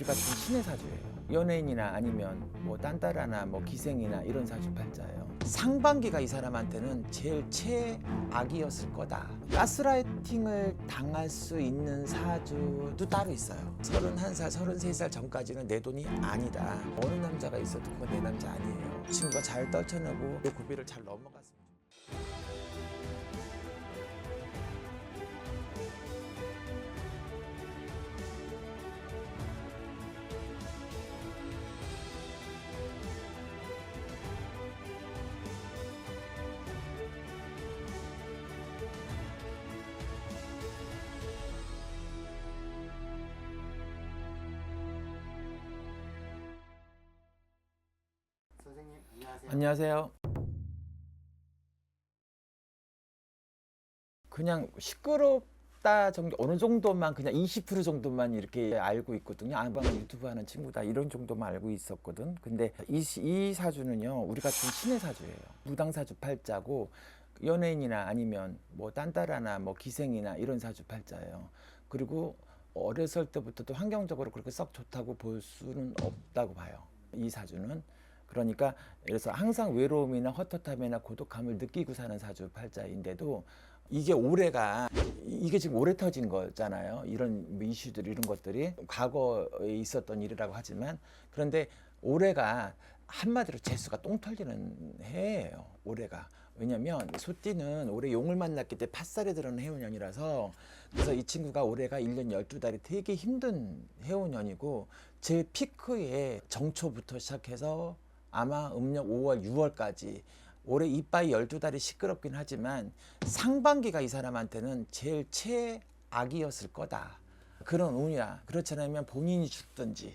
우리 같은 신의 사주예요. 연예인이나 아니면 뭐 딴따라나 뭐 기생이나 이런 사주팔자예요. 상반기가 이 사람한테는 제일 최악이었을 거다. 가스라이팅을 당할 수 있는 사주도 따로 있어요. 31살, 33살 전까지는 내 돈이 아니다. 어느 남자가 있어도 그건 내 남자 아니에요. 친구가 잘 떨쳐내고 그 고비를 잘 넘어갔습니다. 선생님 안녕하세요. 안녕하세요. 그냥 시끄럽다 정도, 어느 정도만, 그냥 20% 정도만 이렇게 알고 있거든요. 방금 유튜브 하는 친구다 이런 정도만 알고 있었거든. 근데 이 사주는요, 우리 같은 신의 사주예요. 무당사주 팔자고, 연예인이나 아니면 뭐 딴따라나 뭐 기생이나 이런 사주 팔자예요. 그리고 어렸을 때부터도 환경적으로 그렇게 썩 좋다고 볼 수는 없다고 봐요, 이 사주는. 그러니까 그래서 항상 외로움이나 헛헛함이나 고독함을 느끼고 사는 사주 팔자인데도, 이게 올해가, 이게 지금 올해 터진 거잖아요. 이런 뭐 이슈들, 이런 것들이 과거에 있었던 일이라고 하지만, 그런데 올해가 한마디로 재수가 똥 털리는 해예요, 올해가. 왜냐면 소띠는 올해 용을 만났기 때문에 팥살이 들어는 해운년이라서, 그래서 이 친구가 올해가 1년 12달이 되게 힘든 해운년이고, 제 피크에 정초부터 시작해서 아마 음력 5월, 6월까지 올해 이빠이 12달이 시끄럽긴 하지만 상반기가 이 사람한테는 제일 최악이었을 거다. 그런 운이야. 그렇지 않으면 본인이 죽든지,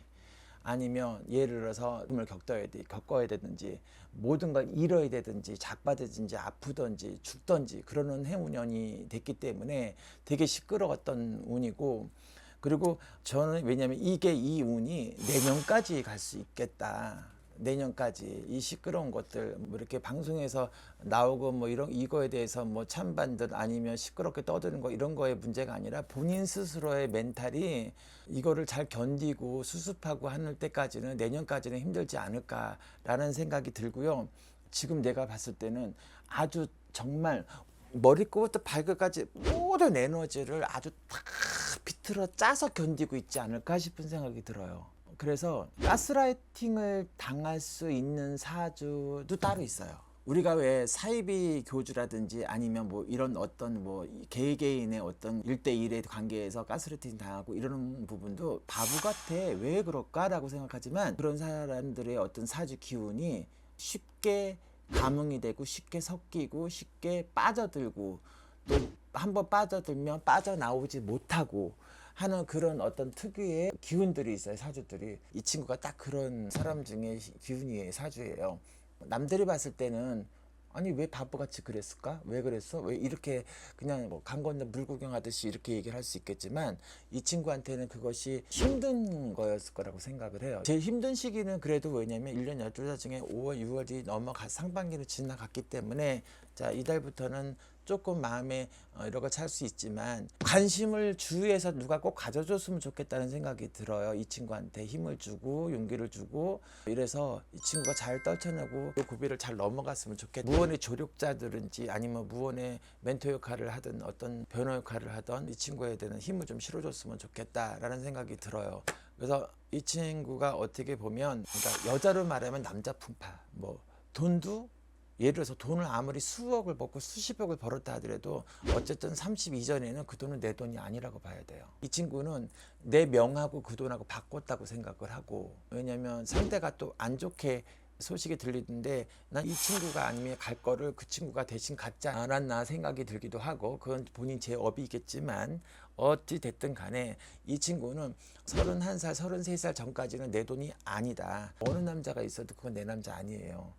아니면 예를 들어서 꿈을 겪어야 되든지, 모든 걸 잃어야 되든지, 작받아든지, 아프든지, 죽든지 그러는 해운년이 됐기 때문에 되게 시끄러웠던 운이고, 그리고 저는 왜냐하면 이게, 이 운이 내년까지 갈 수 있겠다. 내년까지 이 시끄러운 것들, 뭐 이렇게 방송에서 나오고 뭐 이거에 대해서 뭐 찬반들 아니면 시끄럽게 떠드는 거, 이런 거의 문제가 아니라 본인 스스로의 멘탈이 이거를 잘 견디고 수습하고 하는 때까지는, 내년까지는 힘들지 않을까라는 생각이 들고요. 지금 내가 봤을 때는 아주 정말 머리끝부터 발끝까지 모든 에너지를 아주 탁 비틀어 짜서 견디고 있지 않을까 싶은 생각이 들어요. 그래서 가스라이팅을 당할 수 있는 사주도 따로 있어요. 우리가 왜 사이비 교주라든지 아니면 뭐 이런 어떤 뭐 개개인의 어떤 1대1의 관계에서 가스라이팅 당하고 이러는 부분도 바보 같아, 왜 그럴까라고 생각하지만, 그런 사람들의 어떤 사주 기운이 쉽게 감흥이 되고, 쉽게 섞이고, 쉽게 빠져들고, 또 한번 빠져들면 빠져나오지 못하고 하는 그런 어떤 특유의 기운들이 있어요, 사주들이. 이 친구가 딱 그런 사람 중에 기운이 사주예요. 남들이 봤을 때는 아니 왜 바보같이 그랬을까? 왜 그랬어? 왜 이렇게 그냥 뭐 강 건너 물 구경하듯이 이렇게 얘기를 할 수 있겠지만, 이 친구한테는 그것이 힘든 거였을 거라고 생각을 해요. 제일 힘든 시기는 그래도 왜냐면 1년 12달 중에 5월, 6월이 넘어가 상반기를 지나갔기 때문에, 자, 이달부터는 조금 마음에 이런 걸 찰 수 있지만, 관심을 주위에서 누가 꼭 가져줬으면 좋겠다는 생각이 들어요. 이 친구한테 힘을 주고 용기를 주고, 이래서 이 친구가 잘 떨쳐내고 그 고비를 잘 넘어갔으면 좋겠다. 무언의 조력자들인지 아니면 무언의 멘토 역할을 하든 어떤 변호 역할을 하든 이 친구에 대한 힘을 좀 실어줬으면 좋겠다라는 생각이 들어요. 그래서 이 친구가 어떻게 보면, 그러니까 여자로 말하면 남자 풍파, 뭐 돈도, 예를 들어서 돈을 아무리 수억을 벌고 수십억을 벌었다 하더라도 어쨌든 30 이전에는 그 돈은 내 돈이 아니라고 봐야 돼요. 이 친구는 내 명하고 그 돈하고 바꿨다고 생각을 하고, 왜냐면 상대가 또 안 좋게 소식이 들리는데, 난 이 친구가 아니면 갈 거를 그 친구가 대신 갖지 않았나 생각이 들기도 하고, 그건 본인 제 업이겠지만 어찌 됐든 간에 이 친구는 31살, 33살 전까지는 내 돈이 아니다. 어느 남자가 있어도 그건 내 남자 아니에요.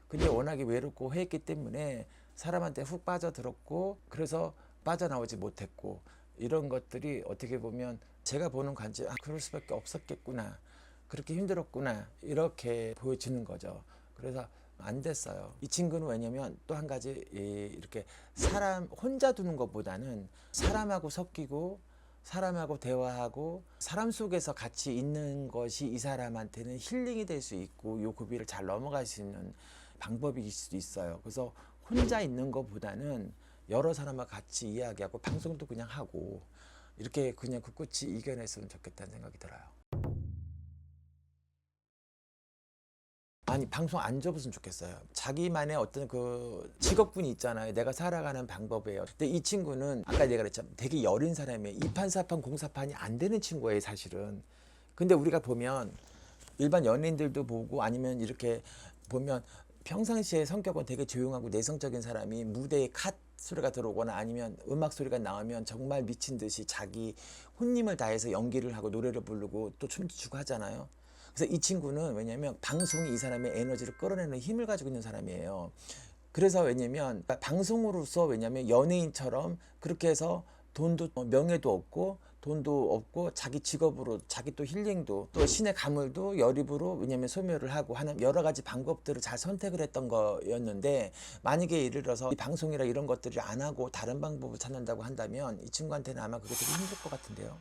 근데 워낙에 외롭고 했기 때문에 사람한테 훅 빠져들었고, 그래서 빠져나오지 못했고, 이런 것들이 어떻게 보면 제가 보는 관점, 그럴 수밖에 없었겠구나, 그렇게 힘들었구나, 이렇게 보여지는 거죠. 그래서 안 됐어요. 이 친구는 왜냐면 또 한 가지, 이렇게 사람 혼자 두는 것보다는 사람하고 섞이고 사람하고 대화하고 사람 속에서 같이 있는 것이 이 사람한테는 힐링이 될 수 있고 요 고비를 잘 넘어갈 수 있는 방법일 수도 있어요. 그래서 혼자 있는 것보다는 여러 사람과 같이 이야기하고 방송도 그냥 하고 이렇게 그냥 굳굳이 이겨냈으면 좋겠다는 생각이 들어요. 아니 방송 안 접었으면 좋겠어요. 자기만의 어떤 그 직업군이 있잖아요. 내가 살아가는 방법이에요. 근데 이 친구는 아까 내가 그랬잖아. 되게 여린 사람이에요. 이판사판 공사판이 안 되는 친구예요, 사실은. 근데 우리가 보면 일반 연예인들도 보고 아니면 이렇게 보면 평상시에 성격은 되게 조용하고 내성적인 사람이 무대에 컷 소리가 들어오거나 아니면 음악 소리가 나오면 정말 미친 듯이 자기 혼님을 다해서 연기를 하고 노래를 부르고 또 춤도 추고 하잖아요. 그래서 이 친구는 왜냐면 방송이 이 사람의 에너지를 끌어내는 힘을 가지고 있는 사람이에요. 그래서 왜냐면 방송으로서 왜냐면 연예인처럼 그렇게 해서 돈도 명예도 없고 돈도 없고 자기 직업으로 자기 또 힐링도 또 신의 가물도 열입으로 왜냐면 소멸을 하고 하는 여러 가지 방법들을 잘 선택을 했던 거였는데 만약에 예를 들어서 이 방송이라 이런 것들을 안 하고 다른 방법을 찾는다고 한다면 이 친구한테는 아마 그게 되게 힘들 것 같은데요.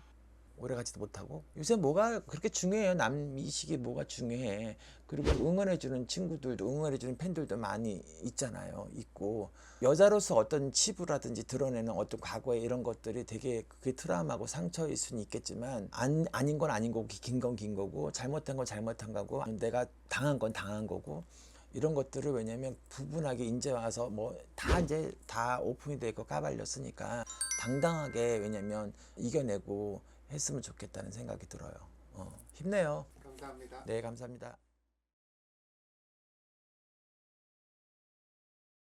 오래 가지도 못하고 요새 뭐가 그렇게 중요해요. 남이식이 뭐가 중요해. 그리고 응원해주는 친구들도 응원해주는 팬들도 많이 있잖아요. 있고 여자로서 어떤 치부라든지 드러내는 어떤 과거의 이런 것들이 되게 그게 트라우마고 상처일 수는 있겠지만 아닌 건 아닌 거고 긴 건 긴 거고 잘못한 건 잘못한 거고 내가 당한 건 당한 거고 이런 것들을 왜냐면 부분하게 이제 와서 뭐 다 이제 다 오픈이 되고 까발렸으니까 당당하게 왜냐면 이겨내고 했으면 좋겠다는 생각이 들어요. 힘내요. 감사합니다. 네, 감사합니다.